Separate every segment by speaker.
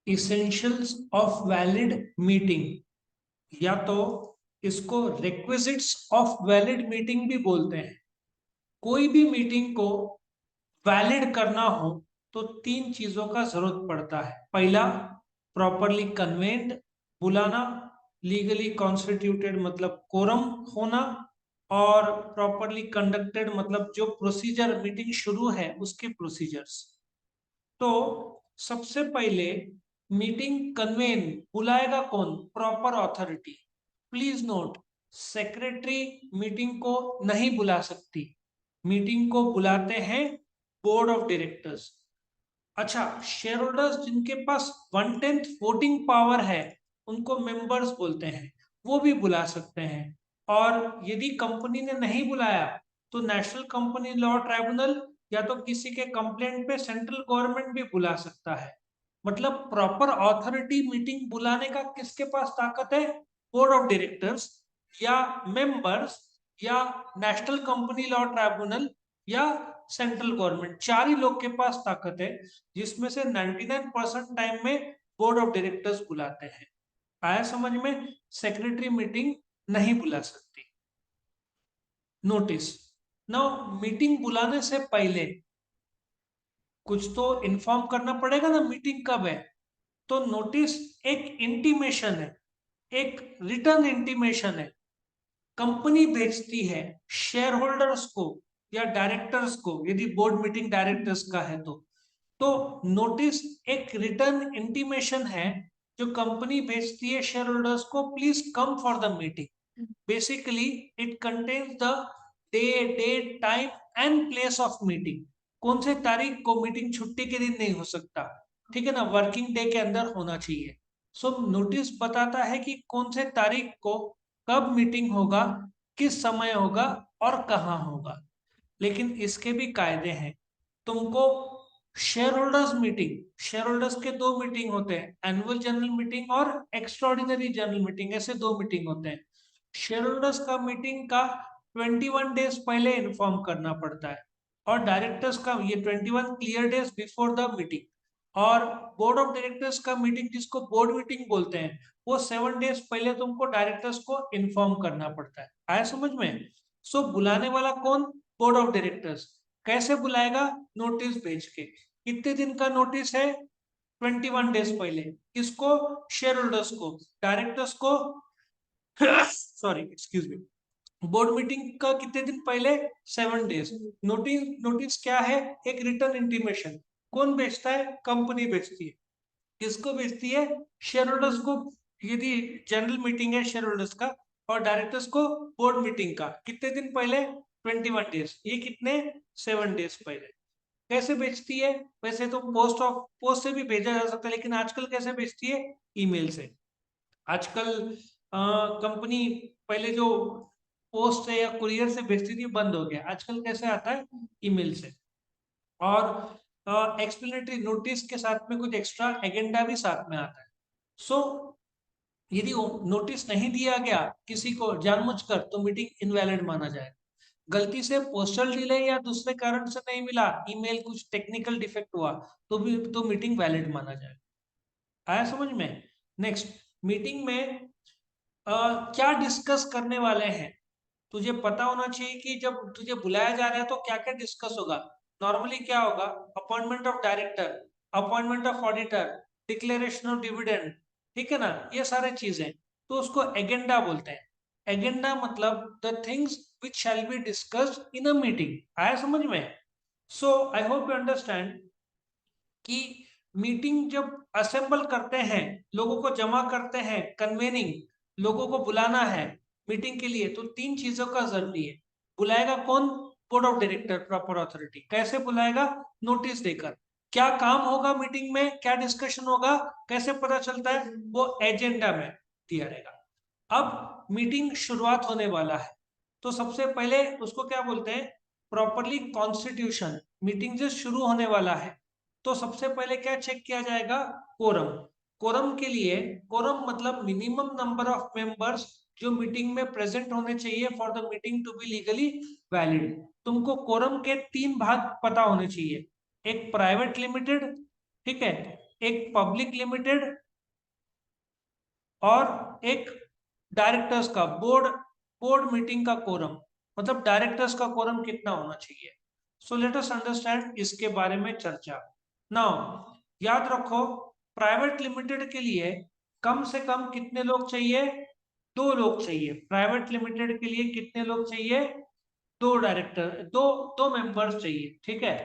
Speaker 1: Essentials of valid meeting, या तो इसको रिक्विजिट्स ऑफ वैलिड मीटिंग भी बोलते हैं। कोई भी मीटिंग को वैलिड करना हो तो तीन चीजों का जरूरत पड़ता है। पहला, प्रॉपरली कन्वेंड, बुलाना, लीगली कॉन्स्टिट्यूटेड मतलब कोरम होना, और प्रॉपरली कंडक्टेड मतलब जो प्रोसीजर मीटिंग शुरू है उसके प्रोसीजर्स। तो सबसे पहले मीटिंग कन्वेन बुलाएगा कौन? Proper authority. Please note, secretary meeting को नहीं बुला सकती, मीटिंग को बुलाते हैं बोर्ड ऑफ डायरेक्टर्स। अच्छा, शेयर होल्डर्स जिनके पास 1/10 वोटिंग पावर है उनको मेंबर्स बोलते हैं, वो भी बुला सकते हैं। और यदि कंपनी ने नहीं बुलाया तो नेशनल कंपनी लॉ ट्राइब्यूनल या तो किसी के कंप्लेंट पे सेंट्रल गवर्नमेंट भी बुला सकता है। मतलब प्रॉपर अथॉरिटी मीटिंग बुलाने का किसके पास ताकत है? बोर्ड ऑफ डायरेक्टर्स या मेंबर्स या नेशनल कंपनी लॉ ट्राइब्यूनल या सेंट्रल गवर्नमेंट, चार ही लोग के पास ताकत है, जिसमें से 99% टाइम में बोर्ड ऑफ डायरेक्टर्स बुलाते हैं। आया समझ में? सेक्रेटरी मीटिंग नहीं बुला सकती। नोटिस, नाउ मीटिंग बुलाने से पहले कुछ तो इन्फॉर्म करना पड़ेगा ना, मीटिंग कब है। तो नोटिस एक इंटीमेशन है, एक रिटर्न इंटीमेशन है। कंपनी भेजती है शेयर होल्डर्स को या डायरेक्टर्स को, यदि बोर्ड मीटिंग डायरेक्टर्स का है तो नोटिस एक रिटर्न इंटीमेशन है जो कंपनी भेजती है शेयर होल्डर्स को, please come for the meeting. Basically it contains the day, date, time and place of meeting. कौन से तारीख को, मीटिंग छुट्टी के दिन नहीं हो सकता, ठीक है ना, वर्किंग डे के अंदर होना चाहिए। सो नोटिस बताता है कि कौन से तारीख को कब मीटिंग होगा, किस समय होगा और कहाँ होगा। लेकिन इसके भी कायदे हैं। तुमको share holders meeting, share holders के दो मीटिंग होते हैं, एनुअल जनरल मीटिंग और एक्स्ट्राऑर्डिनरी जनरल मीटिंग, ऐसे दो मीटिंग होते हैं। शेयर होल्डर्स का मीटिंग का 21 डेज पहले इन्फॉर्म करना पड़ता है, और डायरेक्टर्स का ये 21 clear days before the meeting. और बोर्ड ऑफ डायरेक्टर्स का मीटिंग, जिसको बोर्ड मीटिंग बोलते हैं, वो 7 डेज पहले तुमको डायरेक्टर्स को इन्फॉर्म करना पड़ता है। आया समझ में? सो बुलाने वाला कौन? Board of directors. कैसे बुलाएगा? नोटिस भेज के। कितने दिन का नोटिस है? 21 डेज पहले। किसको? शेयर होल्डर्स को। डायरेक्टर्स को sorry excuse me, board meeting का कितने दिन पहले? 7 डेज। नोटिस, नोटिस क्या है? एक रिटर्न इंटीमेशन। कौन भेजता है? कंपनी भेजती है। किसको भेजती है? शेयर होल्डर्स को, यदि जनरल मीटिंग है शेयर होल्डर्स का, और डायरेक्टर्स को बोर्ड मीटिंग का कितने दिन पहले? 21 डेज। ये कितने? 7 डेज पहले। कैसे भेजती है? वैसे तो पोस्ट से भी भेजा जा सकता है, लेकिन आजकल कैसे भेजती है? ईमेल से। आजकल कंपनी पहले जो पोस्ट से या कुरियर से भेजती थी बंद हो गया, आजकल कैसे आता है? ईमेल से। और एक्सप्लेनेटरी नोटिस के साथ में कुछ एक्स्ट्रा एजेंडा भी साथ में आता है। सो यदि नोटिस नहीं दिया गया किसी को जानबूझकर तो मीटिंग इनवैलिड माना जाएगा। गलती से पोस्टल डिले या दूसरे कारण से नहीं मिला, ईमेल कुछ टेक्निकल डिफेक्ट हुआ, तो भी तो मीटिंग वैलिड माना जाएगा। आया समझ में? नेक्स्ट, मीटिंग में क्या डिस्कस करने वाले हैं, तुझे पता होना चाहिए कि जब तुझे बुलाया जा रहा है तो क्या क्या डिस्कस होगा। नॉर्मली क्या होगा? Appointment of director, appointment of auditor, declaration of dividend, ठीक है ना, ये सारे चीजें। तो उसको एजेंडा बोलते हैं। एजेंडा मतलब the things which shall be discussed in a meeting. आया समझ में? सो आई होप यू अंडरस्टैंड कि मीटिंग जब असेंबल करते हैं, लोगों को जमा करते हैं, कन्वेनिंग, लोगों को बुलाना है मीटिंग के लिए, तो तीन चीजों का जरूरी है। बुलाएगा कौन? Board of director, proper authority. कैसे बुलाएगा? नोटिस देकर। क्या काम होगा मीटिंग में, क्या डिस्कशन होगा, कैसे पता चलता है? वो एजेंडा में दिया रहेगा। अब मीटिंग शुरुआत होने वाला है, तो सबसे पहले उसको क्या बोलते हैं? Properly constitution. मीटिंग जो शुरू होने वाला है तो सबसे पहले क्या चेक किया जाएगा? कोरम। कोरम के लिए, कोरम मतलब मिनिमम नंबर ऑफ मेंबर्स जो मीटिंग में प्रेजेंट होने चाहिए for the meeting to be legally valid. तुमको कोरम के तीन भाग पता होने चाहिए। एक प्राइवेट लिमिटेड, ठीक है, एक पब्लिक लिमिटेड और एक डायरेक्टर्स का बोर्ड मीटिंग का कोरम, मतलब डायरेक्टर्स का कोरम कितना होना चाहिए। सो लेट अस अंडरस्टैंड इसके बारे में चर्चा। नाउ याद रखो, प्राइवेट लिमिटेड के लिए कम से कम कितने लोग चाहिए? 2 लोग चाहिए। प्राइवेट लिमिटेड के लिए कितने लोग चाहिए? 2 डायरेक्टर, दो मेंबर्स चाहिए, ठीक है।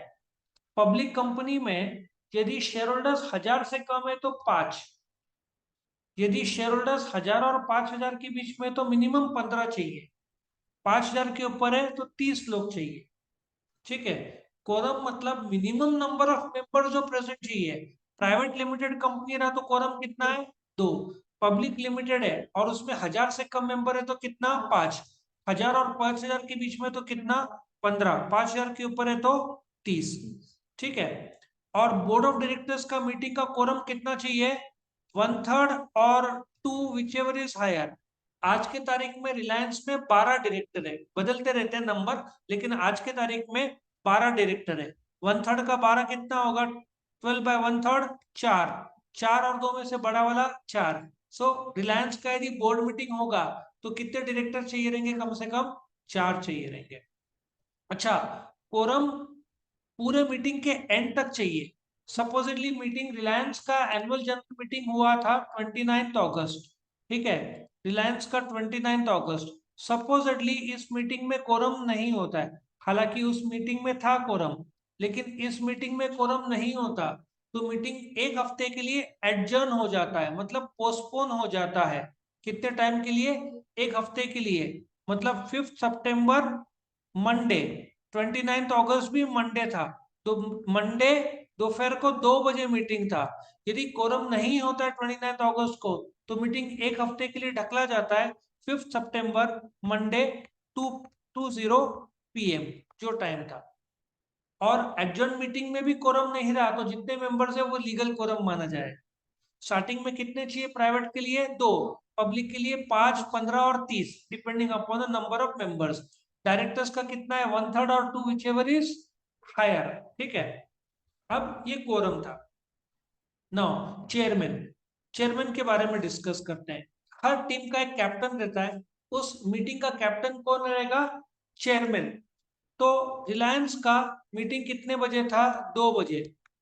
Speaker 1: पब्लिक कंपनी में यदि शेयर होल्डर्स 1000 से कम है तो 5, यदि शेयर होल्डर्स 1000 और 5000 के बीच में तो मिनिमम 15 चाहिए, 5000 के ऊपर है तो 30 लोग चाहिए, ठीक है। कोरम मतलब मिनिमम नंबर ऑफ मेंबर जो प्रेजेंट चाहिए। प्राइवेट लिमिटेड कंपनी रहा तो कोरम कितना है? 2। पब्लिक लिमिटेड है और उसमें 1000 से कम मेंबर है तो कितना? 5। 1000 और 5000 के बीच में तो कितना? 15। 5000 के ऊपर है तो 30, ठीक है। और बोर्ड ऑफ डायरेक्टर्स का मीटिंग का कोरम कितना चाहिए? 1/3 और 2 विच एवर इज हायर। आज के तारीख में रिलायंस में 12 डायरेक्टर है, बदलते रहते हैं नंबर, लेकिन आज के तारीख में 12 डायरेक्टर है। 1/3 का 12 कितना होगा? 12/1/3 4। 4 और 2 में से बड़ा वाला 4। सो रिलायंस का यदि बोर्ड मीटिंग होगा तो कितने डायरेक्टर चाहिए रहेंगे? कम से कम 4 चाहिए रहेंगे। अच्छा, कोरम पूरे मीटिंग के एंड तक चाहिए। सपोजिटली मीटिंग, रिलायंस का एनुअल जनरल मीटिंग हुआ था 29 अगस्त, ठीक है। रिलायंस का 29 अगस्त। सपोजिटली इस मीटिंग में कोरम नहीं होता है, हालांकि उस मीटिंग में था कोरम, लेकिन इस मीटिंग में कोरम नहीं होता तो मीटिंग एक हफ्ते के लिए एडजर्न हो जाता है, मतलब पोस्टपोन हो जाता है। कितने टाइम के लिए? एक हफ्ते के लिए। मतलब 5 सितंबर मंडे, 29 अगस्त भी मंडे था, तो मंडे दोपहर को 2 बजे मीटिंग था। यदि कोरम नहीं होता है 29 अगस्त को तो मीटिंग एक हफ्ते के लिए ढकला जाता है 5 सितंबर मंडे 2:20 PM जो टाइम था। और एडजर्न मीटिंग में भी कोरम नहीं रहा तो जितने मेंबर्स है वो लीगल कोरम माना जाए। स्टार्टिंग में कितने चाहिए प्राइवेट के लिए? 2। पब्लिक के लिए 5, 15 और 30, depending upon the number of members. Directors का कितना है? 1/3 और 2 विच एवर इज हायर, ठीक है। अब ये कोरम था। नाउ चेयरमैन, चेयरमैन के बारे में डिस्कस करते हैं। हर टीम का एक कैप्टन रहता है, उस मीटिंग का कैप्टन कौन रहेगा? चेयरमैन। तो रिलायंस का मीटिंग कितने बजे था? 2 बजे।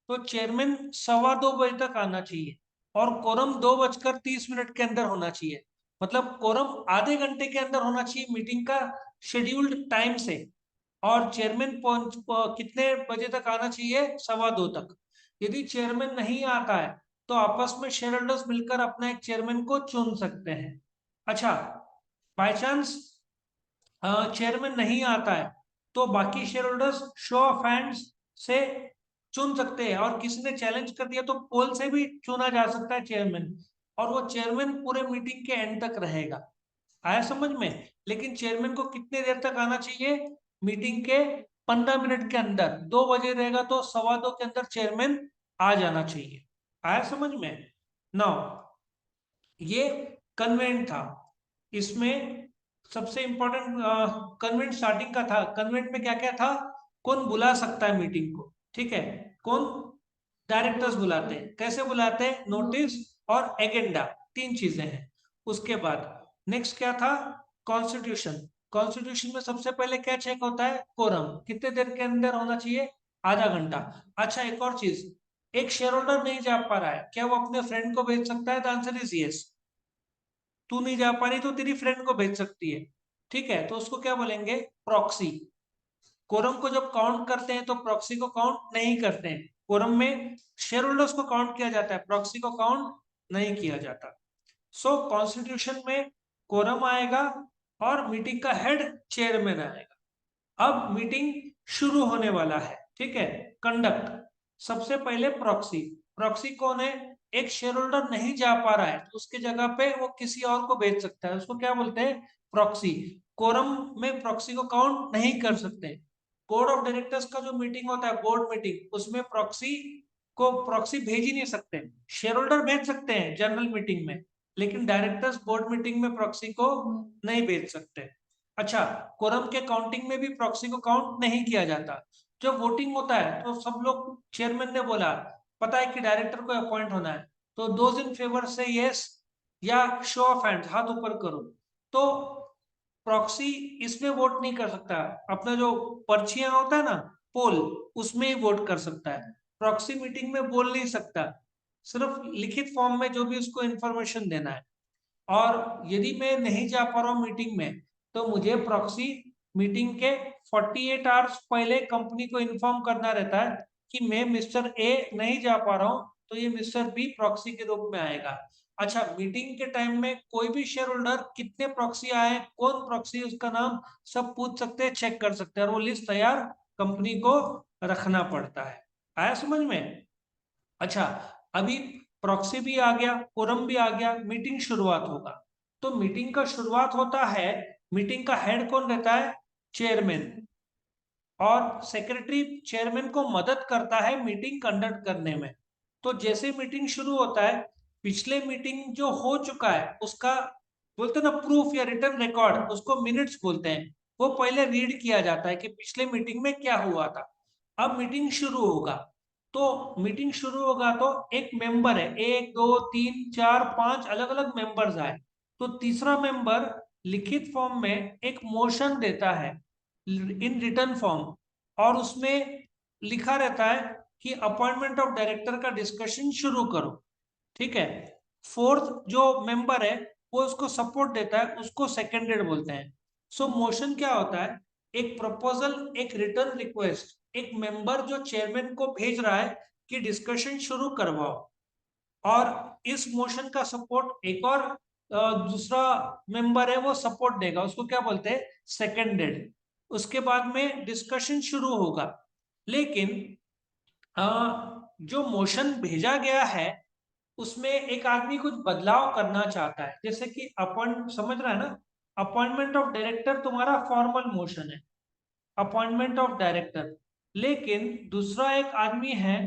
Speaker 1: तो चेयरमैन 2:15 तक आना चाहिए और कोरम 2:30 के अंदर होना चाहिए। मतलब कोरम आधे घंटे के अंदर होना चाहिए मीटिंग का शेड्यूल्ड टाइम से। और चेयरमैन कितने बजे तक आना चाहिए? 2:15 तक। यदि चेयरमैन नहीं आता है तो आपस में शेयर होल्डर्स मिलकर अपना एक चेयरमैन को चुन सकते हैं। अच्छा, बाय चांस चेयरमैन नहीं आता है तो बाकी share holders show off hands से चुन सकते हैं, और किसी ने चैलेंज कर दिया तो पोल से भी चुना जा सकता है चेयरमैन, और वो चेयरमैन पूरे मीटिंग के एंड तक रहेगा। आया समझ में? लेकिन चेयरमैन को कितने देर तक आना चाहिए? मीटिंग के 15 मिनट के अंदर। 2 बजे रहेगा तो 2:15 के अंदर चेयरमैन आ जाना चाहिए। आया समझ में? नाउ ये कन्वेंट था। इसमें सबसे इंपॉर्टेंट कन्वेंट स्टार्टिंग का था। कन्वेंट में क्या क्या था? कौन बुला सकता है मीटिंग को, ठीक है। कौन? डायरेक्टर्स बुलाते हैं। कैसे बुलाते हैं? नोटिस और एजेंडा, 3 चीजें हैं। उसके बाद नेक्स्ट क्या था? कॉन्स्टिट्यूशन। कॉन्स्टिट्यूशन में सबसे पहले क्या चेक होता है? कोरम कितने देर के अंदर होना चाहिए? आधा घंटा। अच्छा, एक और चीज, एक शेयर होल्डर नहीं जा पा रहा है, क्या वो अपने फ्रेंड को भेज सकता है? The answer is yes. तू नहीं जा पा रही तो तेरी फ्रेंड को भेज सकती है, ठीक है। तो उसको क्या बोलेंगे? प्रॉक्सी। कोरम को जब काउंट करते हैं तो प्रॉक्सी को काउंट नहीं करते हैं। कोरम में शेयर होल्डर्स को काउंट किया जाता है, प्रॉक्सी को काउंट नहीं किया जाता। सो कॉन्स्टिट्यूशन में कोरम आएगा और मीटिंग का हेड चेयरमैन आएगा। अब मीटिंग शुरू होने वाला है, ठीक है। कंडक्ट, सबसे पहले प्रॉक्सी। प्रॉक्सी कौन है? एक शेयर होल्डर नहीं जा पा रहा है तो उसके जगह पे वो किसी और को भेज सकता है, उसको क्या बोलते हैं? प्रॉक्सी। कोरम में प्रॉक्सी को काउंट नहीं कर सकते। बोर्ड ऑफ डायरेक्टर्स का जो मीटिंग होता है, बोर्ड मीटिंग, उसमें प्रॉक्सी भेज ही नहीं सकते। शेयर होल्डर भेज सकते हैं जनरल मीटिंग में, लेकिन डायरेक्टर्स बोर्ड मीटिंग में प्रॉक्सी को नहीं भेज सकते। अच्छा, कोरम के काउंटिंग में भी प्रॉक्सी को काउंट नहीं किया जाता। जब वोटिंग होता है तो सब लोग, चेयरमैन ने बोला पता है कि डायरेक्टर को अपॉइंट होना है, तो those in favour say yes, या शो ऑफ हैंड, हाथ ऊपर करो। तो प्रॉक्सी इसमें वोट नहीं कर सकता, अपना जो पर्चियां होता है ना, पोल, उसमें ही वोट कर सकता है। प्रॉक्सी मीटिंग में बोल नहीं सकता, सिर्फ लिखित फॉर्म में जो भी उसको इंफॉर्मेशन देना है। और यदि मैं नहीं जा पा रहा हूँ मीटिंग में, तो मुझे प्रॉक्सी मीटिंग के 48 आवर्स पहले कंपनी को इन्फॉर्म करना रहता है कि मैं मिस्टर ए नहीं जा पा रहा हूँ, तो ये मिस्टर बी प्रॉक्सी के रूप में आएगा। अच्छा, मीटिंग के टाइम में कोई भी शेयर होल्डर कितने प्रॉक्सी आए, कौन प्रॉक्सी, उसका नाम सब पूछ सकते हैं, चेक कर सकते हैं, और वो लिस्ट तैयार कंपनी को रखना पड़ता है। आया समझ में? अच्छा, अभी प्रॉक्सी भी आ गया, कोरम भी आ गया, मीटिंग शुरुआत होगा। तो मीटिंग का शुरुआत होता है, मीटिंग का हेड कौन रहता है? चेयरमैन। और सेक्रेटरी चेयरमैन को मदद करता है मीटिंग कंडक्ट करने में। तो जैसे मीटिंग शुरू होता है, पिछले मीटिंग जो हो चुका है उसका बोलते हैं ना प्रूफ या रिटर्न रिकॉर्ड, उसको मिनट्स बोलते हैं, वो पहले रीड किया जाता है कि पिछले मीटिंग में क्या हुआ था। अब मीटिंग शुरू होगा, तो मीटिंग शुरू होगा तो एक मेंबर है, एक दो तीन चार पांच अलग अलग मेंबर्स आए, तो तीसरा मेंबर लिखित फॉर्म में एक मोशन देता है इन रिटर्न फॉर्म, और उसमें लिखा रहता है कि अपॉइंटमेंट ऑफ डायरेक्टर का डिस्कशन शुरू करो। ठीक है, फोर्थ जो मेंबर है वो उसको सपोर्ट देता है, उसको सेकेंडेड बोलते हैं। सो मोशन क्या होता है? एक प्रपोजल, एक रिटर्न रिक्वेस्ट, एक मेंबर जो चेयरमैन को भेज रहा है कि डिस्कशन शुरू करवाओ, और इस मोशन का सपोर्ट एक और दूसरा मेंबर है वो सपोर्ट देगा, उसको क्या बोलते हैं? सेकेंडेड। उसके बाद में डिस्कशन शुरू होगा। लेकिन जो मोशन भेजा गया है उसमें एक आदमी कुछ बदलाव करना चाहता है, जैसे कि अपॉइंट, समझ रहा है ना? अपॉइंटमेंट ऑफ डायरेक्टर तुम्हारा फॉर्मल मोशन है, अपॉइंटमेंट ऑफ डायरेक्टर। लेकिन दूसरा एक आदमी है,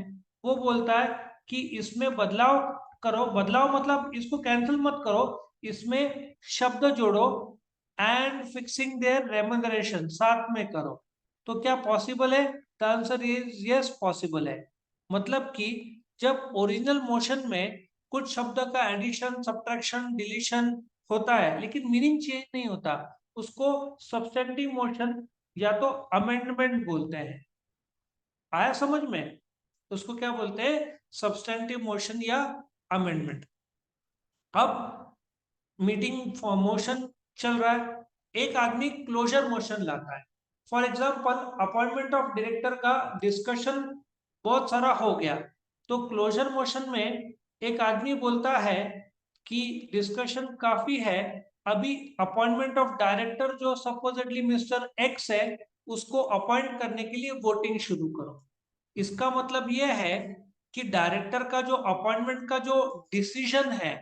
Speaker 1: वो बोलता है कि इसमें बदलाव करो, बदलाव मतलब इसको कैंसिल मत करो, इसमें शब्द जोड़ो, एंड फिक्सिंग देयर रेम्यूनरेशन साथ में करो। तो क्या पॉसिबल है? The answer is yes, possible है। मतलब कि जब ओरिजिनल मोशन में कुछ शब्द का एडिशन, सब्ट्रैक्शन, डिलीशन होता है लेकिन मीनिंग चेंज नहीं होता, उसको सब्सटेंटिव मोशन या तो अमेंडमेंट बोलते हैं। आया समझ में? उसको क्या बोलते हैं? सब्सटेंटिव मोशन या अमेंडमेंट। अब मीटिंग मोशन चल रहा है, एक आदमी क्लोजर मोशन लाता है। For example, appointment of director का डिस्कशन बहुत सारा हो गया, तो क्लोजर मोशन में एक आदमी बोलता है कि डिस्कशन काफी है, अभी अपॉइंटमेंट ऑफ डायरेक्टर जो सपोजिटली मिस्टर एक्स है उसको अपॉइंट करने के लिए वोटिंग शुरू करो। इसका मतलब यह है कि डायरेक्टर का जो अपॉइंटमेंट का जो डिसीजन है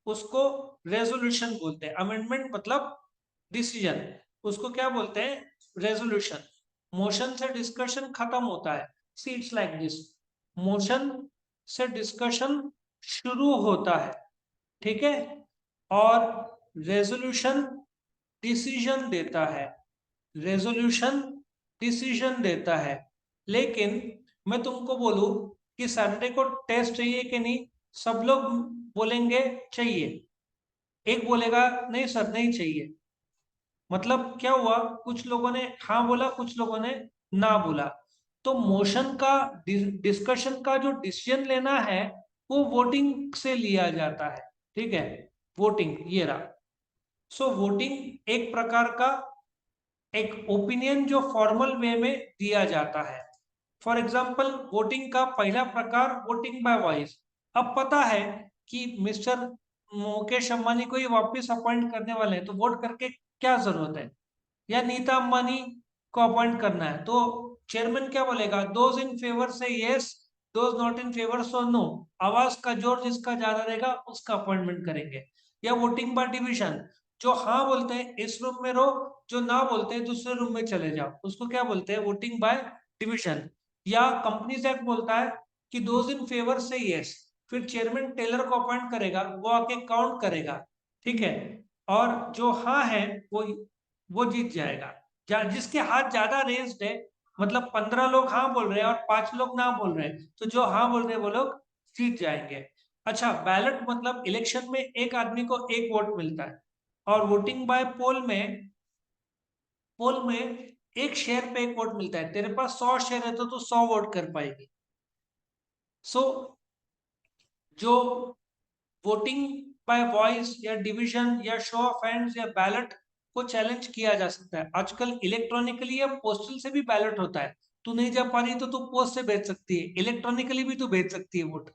Speaker 1: उसको रेजोल्यूशन बोलते हैं। अमेंडमेंट मतलब डिसीजन, उसको क्या बोलते हैं? रेजोल्यूशन। मोशन से डिस्कशन खत्म होता है, see it's like this, motion से डिस्कशन शुरू होता है, ठीक है, और रेजोल्यूशन डिसीजन देता है, रेजोल्यूशन डिसीजन देता है। लेकिन मैं तुमको बोलूं कि सैटरडे को टेस्ट चाहिए कि नहीं, सब लोग बोलेंगे चाहिए, एक बोलेगा नहीं सर नहीं चाहिए। मतलब क्या हुआ? कुछ लोगों ने हाँ बोला, कुछ लोगों ने ना बोला। तो मोशन का डिस्कशन का जो डिसीजन लेना है वो वोटिंग से लिया जाता है। ठीक है, वोटिंग ये रहा। सो वोटिंग एक प्रकार का एक ओपिनियन जो फॉर्मल वे में दिया जाता है। फॉर एग्जाम्पल, वोटिंग का पहला प्रकार वोटिंग बाय वॉइस। अब पता है कि मिस्टर मुकेश अंबानी को ही वापस अपॉइंट करने वाले हैं, तो वोट करके क्या जरूरत है? या नीता अंबानी को अपॉइंट करना है, तो चेयरमैन क्या बोलेगा? Those in favour say yes, those not in favour so no. आवाज का जोर जिसका ज्यादा रहेगा उसका अपॉइंटमेंट करेंगे। या वोटिंग बाय डिवीजन, जो हाँ बोलते हैं इस रूम में रहो, जो ना बोलते हैं दूसरे रूम में चले जाओ, उसको क्या बोलते हैं? Voting by division. या कंपनीज एक्ट बोलता है कि those in favour say yes, फिर चेयरमैन टेलर को अपॉइंट करेगा, वो आके काउंट करेगा, ठीक है, और जो हाँ है वो जीत जाएगा। जिसके हाथ ज्यादा रेज्ड है मतलब 15 लोग हाँ बोल रहे हैं और 5 लोग ना बोल रहे हैं, तो जो हाँ बोल रहे हैं वो लोग जीत जाएंगे। अच्छा, बैलेट मतलब इलेक्शन में एक आदमी को एक वोट मिलता है, और वोटिंग बाय पोल में एक शेयर पे एक वोट मिलता है। तेरे पास 100 शेयर है तो 100 वोट कर पाएगी। सो जो वोटिंग बाय वॉइस या डिवीजन या शो ऑफ हैंड्स या बैलेट को चैलेंज किया जा सकता है। आजकल इलेक्ट्रॉनिकली या पोस्टल से भी बैलेट होता है। तू नहीं जा पा रही तो तू पोस्ट से भेज सकती है, इलेक्ट्रॉनिकली भी तू भेज सकती है वोट।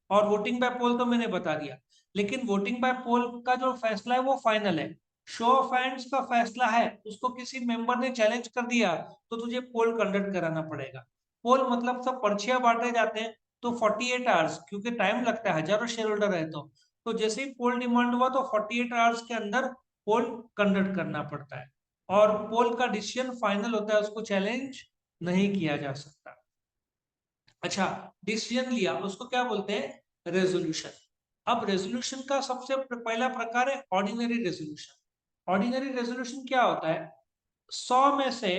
Speaker 1: और वोटिंग बाय पोल तो मैंने बता दिया। लेकिन वोटिंग बाय पोल का जो फैसला है वो फाइनल है। शो ऑफ हैंड्स का फैसला है, उसको किसी मेंबर ने चैलेंज कर दिया तो तुझे पोल कंडक्ट कराना पड़ेगा। पोल मतलब सब पर्चियां बांटे जाते हैं, तो 48 आवर्स, क्योंकि टाइम लगता है, हजारों शेयर होल्डर है तो जैसे ही पोल डिमांड हुआ तो 48 आवर्स के अंदर पोल कंडक्ट करना पड़ता है। और पोल का डिसीजन फाइनल होता है, उसको चैलेंज नहीं किया जा सकता। अच्छा, डिसीजन लिया उसको क्या बोलते हैं? रेजोल्यूशन। अब रेजोल्यूशन का सबसे पहला प्रकार है ऑर्डिनरी रेजोल्यूशन। ऑर्डिनरी रेजोल्यूशन क्या होता है? 100 में से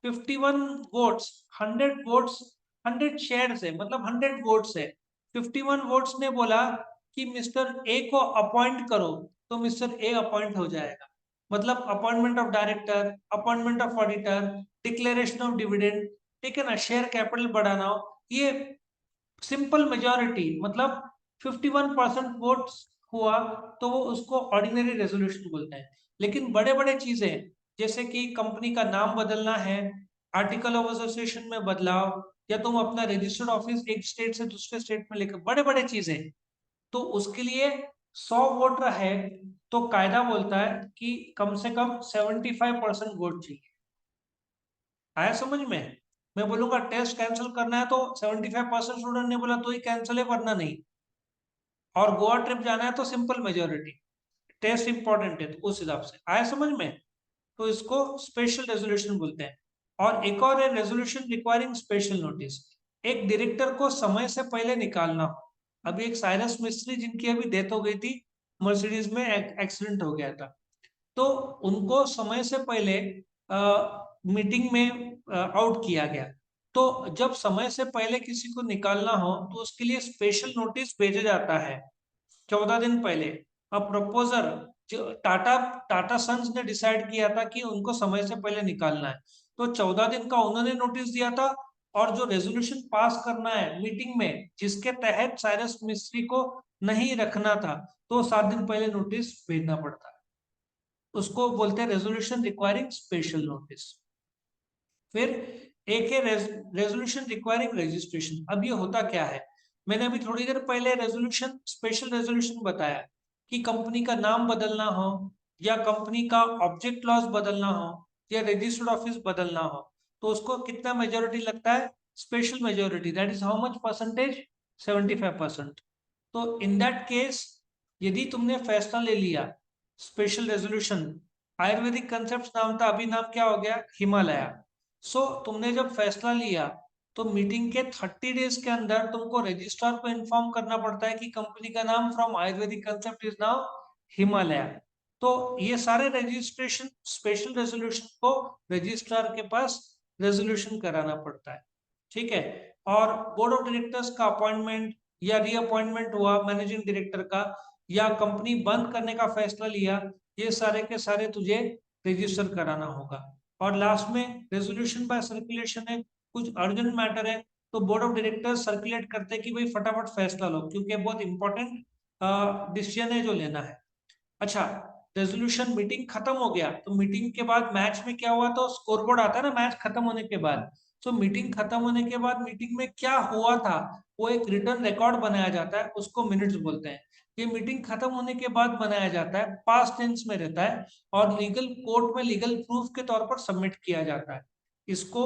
Speaker 1: 51 वोट्स, 100 वोट्स, 100 शेयर से मतलब 100 वोट्स है। 51 वोट्स ने बोला कि मिस्टर ए को अपॉइंट करो, तो मिस्टर ए अपॉइंट हो जाएगा। मतलब appointment of director, appointment of auditor, declaration of dividend, ठीक है ना, शेयर कैपिटल बढ़ाना हो, ये सिंपल मेजॉरिटी मतलब 51% वोट्स हुआ तो वो उसको ऑर्डिनरी रेजोल्यूशन बोलते हैं। लेकिन बड़े बड़े चीजें जैसे कि कंपनी का नाम बदलना है, आर्टिकल ऑफ एसोसिएशन में बदलाव, या तुम अपना रजिस्टर्ड ऑफिस एक स्टेट से दूसरे स्टेट में लेकर, बड़े बड़े चीजें, तो उसके लिए 100 वोट है तो कायदा बोलता है कि कम से कम 75% वोट चाहिए। आया समझ में? मैं बोलूंगा टेस्ट कैंसिल करना है तो 75% स्टूडेंट ने बोला तो ही कैंसिल है, वरना नहीं। और गोवा ट्रिप जाना है तो सिंपल मेजोरिटी। टेस्ट इंपॉर्टेंट है तो उस हिसाब से। आया समझ में? तो इसको स्पेशल रेजोल्यूशन बोलते हैं। और एक और है रेजोल्यूशन रिक्वायरिंग स्पेशल नोटिस। एक डायरेक्टर को समय से पहले निकालना हो। अभी एक साइरस मिस्त्री जिनकी अभी डेथ हो गई थी, मर्सिडीज में एक्सीडेंट हो गया था, तो उनको समय से पहले मीटिंग में आउट किया गया। तो जब समय से पहले किसी को निकालना हो तो उसके लिए स्पेशल नोटिस भेजा जाता है 14 दिन पहले। अब प्रपोजर जो टाटा टाटा सन्स ने डिसाइड किया था कि उनको समय से पहले निकालना है, तो 14 दिन का उन्होंने नोटिस दिया था। और जो रेजोल्यूशन पास करना है मीटिंग में जिसके तहत साइरस मिस्त्री को नहीं रखना था, तो 7 दिन पहले नोटिस भेजना पड़ता है। उसको बोलते हैं रेजोल्यूशन रिक्वायरिंग स्पेशल नोटिस। फिर एक है रेजोल्यूशन रिक्वायरिंग रजिस्ट्रेशन। अब ये होता क्या है? मैंने अभी थोड़ी देर पहले रेजोल्यूशन, स्पेशल रेजोल्यूशन बताया कि कंपनी का नाम बदलना हो, या कंपनी का ऑब्जेक्ट क्लॉज बदलना हो, या रजिस्टर्ड ऑफिस बदलना हो, तो उसको कितना मेजोरिटी लगता है? Special majority, that is how much percentage? 75%। तो इन दैट केस, यदि तुमने फैसला ले लिया, स्पेशल रेजोल्यूशन, आयुर्वेदिक कंसेप्ट नाम था, अभी नाम क्या हो गया? हिमालय। तुमने जब फैसला लिया तो मीटिंग के 30 डेज के अंदर तुमको रजिस्ट्रार को इन्फॉर्म करना पड़ता है कि कंपनी का नाम from Ayurvedic concept is now Himalaya. तो ये सारे रजिस्ट्रेशन स्पेशल रेजोल्यूशन को रजिस्ट्रार के पास रेजोल्यूशन कराना पड़ता है, ठीक है। और बोर्ड ऑफ डायरेक्टर्स का अपॉइंटमेंट या रीअपॉइंटमेंट हुआ मैनेजिंग डायरेक्टर का, या कंपनी बंद करने का फैसला लिया, ये सारे के सारे तुझे रजिस्टर कराना होगा। और लास्ट में रेजोल्यूशन बाय सर्कुलेशन है। कुछ अर्जेंट मैटर है तो बोर्ड ऑफ डायरेक्टर्स सर्कुलेट करते हैं कि भाई फटाफट फैसला लो, क्योंकि बहुत इंपॉर्टेंट डिसीजन है जो लेना है। अच्छा, रेजोल्यूशन मीटिंग खत्म हो गया तो मीटिंग के बाद मैच में क्या हुआ, तो स्कोरबोर्ड आता है ना मैच खत्म होने के बाद। तो मीटिंग खत्म होने के बाद मीटिंग में क्या हुआ था वो एक रिटर्न रिकॉर्ड बनाया जाता है, उसको मिनट्स बोलते हैं। ये मीटिंग खत्म होने के बाद बनाया जाता है, पास्ट टेंस में रहता है, और लीगल कोर्ट में लीगल प्रूफ के तौर पर सबमिट किया जाता है। इसको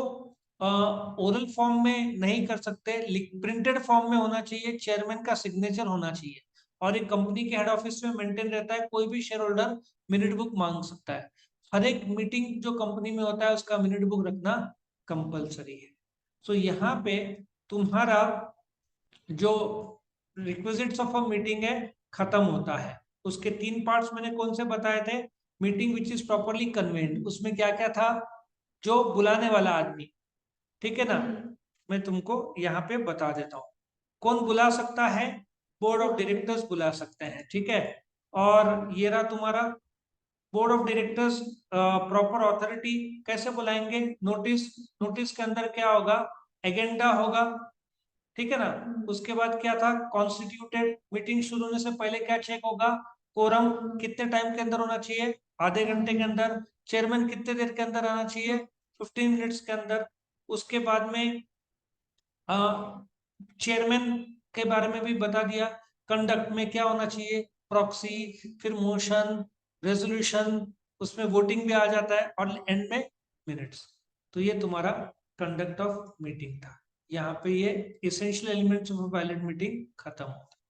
Speaker 1: ओरल फॉर्म में नहीं कर सकते, प्रिंटेड फॉर्म में होना चाहिए, चेयरमैन का सिग्नेचर होना चाहिए। और एक कंपनी के हेड ऑफिस में मेंटेन रहता है, कोई भी शेयर होल्डर मिनट बुक मांग सकता है। हर एक मीटिंग जो कंपनी में होता है उसका मिनट बुक रखना कंपलसरी है। यहाँ पे तुम्हारा जो रिक्विजिट्स ऑफ अ मीटिंग है खत्म होता है। उसके 3 पार्ट्स मैंने कौन से बताए थे? Meeting which is properly convened, उसमें क्या क्या था? जो बुलाने वाला आदमी, ठीक है ना। मैं तुमको यहाँ पे बता देता हूँ कौन बुला सकता है, बोर्ड ऑफ डायरेक्टर्स बुला सकते हैं, ठीक है। और ये रहा तुम्हारा board of directors. Proper authority कैसे बुलाएंगे, नोटिस, नोटिस के अंदर क्या होगा, एजेंडा होगा, ठीक है ना। उसके बाद क्या था, कॉन्स्टिट्यूटेड, मीटिंग शुरू होने से पहले क्या चेक होगा, कोरम कितने टाइम के अंदर होना चाहिए, आधे घंटे के अंदर, चेयरमैन कितने देर के अंदर आना चाहिए, 15 मिनट्स के अंदर। उसके बाद में चेयरमैन के बारे में भी बता दिया, कंडक्ट में क्या होना चाहिए, प्रॉक्सी, फिर मोशन, रेजोल्यूशन, उसमें वोटिंग भी आ जाता है, और एंड में मिनट्स। तो ये तुम्हारा कंडक्ट ऑफ मीटिंग था। यहाँ पे ये essential elements of valid meeting खत्म होता है।